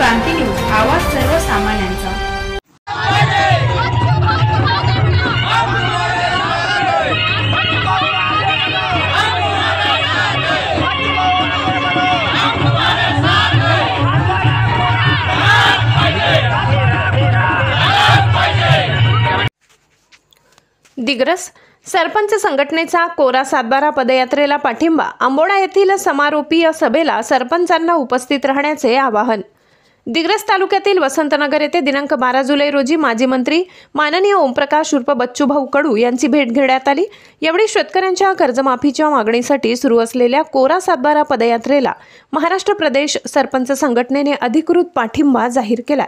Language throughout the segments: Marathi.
क्रांती न्यूज, आवाज सर्वसामान्यांचा। दिग्रस सरपंच संघटनेचा कोरा सातबारा पदयात्रेला पाठिंबा। आंबोडा येथील समारोपीय सभेला सरपंचांना उपस्थित राहण्याचे आवाहन। दिग्रस तालुक्यातील वसंतनगर येथे दिनांक 12 जुलै रोजी माजी मंत्री माननीय ओमप्रकाश उर्फ बच्चूभाऊ कडू यांची भेट घेण्यात आली। यावेळी शेतकऱ्यांच्या कर्जमाफीच्या मागणीसाठी सुरू असलेल्या कोरा सातबारा पदयात्रेला महाराष्ट्र प्रदेश सरपंच संघटनेने अधिकृत पाठिंबा जाहीर केला।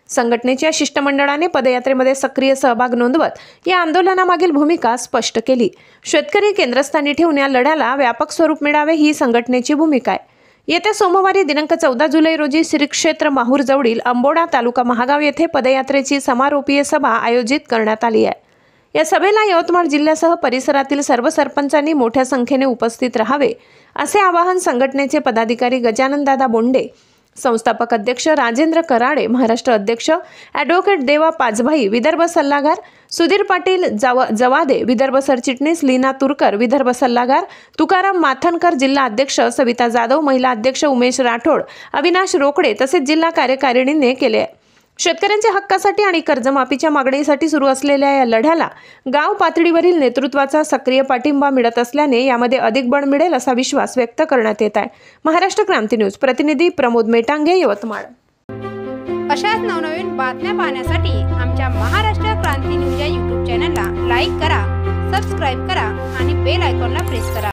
संघटनेच्या शिष्टमंडळाने पदयात्रेमध्ये सक्रिय सहभाग नोंदवत या आंदोलनामागील भूमिका स्पष्ट केली। शेतकरी केंद्रस्थानी ठेवून या लढ्याला व्यापक स्वरूप मिळावे ही संघटनेची भूमिका आहे। येत्या सोमवारी दिनांक 14 जुलै रोजी श्री क्षेत्र माहूर जवळील अंबोडा तालुका महागाव येथे पदयात्रेची समारोपीय सभा आयोजित करण्यात आली आहे। या सभेला यवतमाळ जिल्ह्यासह परिसरातील सर्व सरपंचांनी मोठ्या संख्येने उपस्थित राहावे असे आवाहन संघटनेचे पदाधिकारी गजाननदादा बोंडे, संस्थापक अध्यक्ष राजेंद्र कराडे, महाराष्ट्र अध्यक्ष ॲडव्होकेट देवा पाचभाई, विदर्भ सल्लागार सुधीर पाटील जवादे, विदर्भ सरचिटणीस लीना तुरकर, विदर्भ सल्लागार तुकाराम माथनकर, जिल्हा अध्यक्ष सविता जाधव, महिला अध्यक्ष उमेश राठोड, अविनाश रोकडे तसेच जिल्हा कार्यकारिणीने केले आहे। शेतकऱ्यांच्या हक्कासाठी आणि कर्जमाफीच्या मागणीसाठी सुरू असलेल्या या लढ्याला गाव पातळीवरील नेतृत्वाचा सक्रिय पाठिंबा मिळत असल्याने यामध्ये अधिक बळ मिळेल असा विश्वास व्यक्त करण्यात येत आहे। महाराष्ट्र क्रांती न्यूज प्रतिनिधी प्रमोद मेटांगे, यवतमाळ। अशाच नवनवीन बातम्या पाहण्यासाठी आमच्या महाराष्ट्र क्रांती न्यूज या YouTube चॅनलला लाईक करा, सबस्क्राइब करा आणि बेल आयकॉनला प्रेस करा।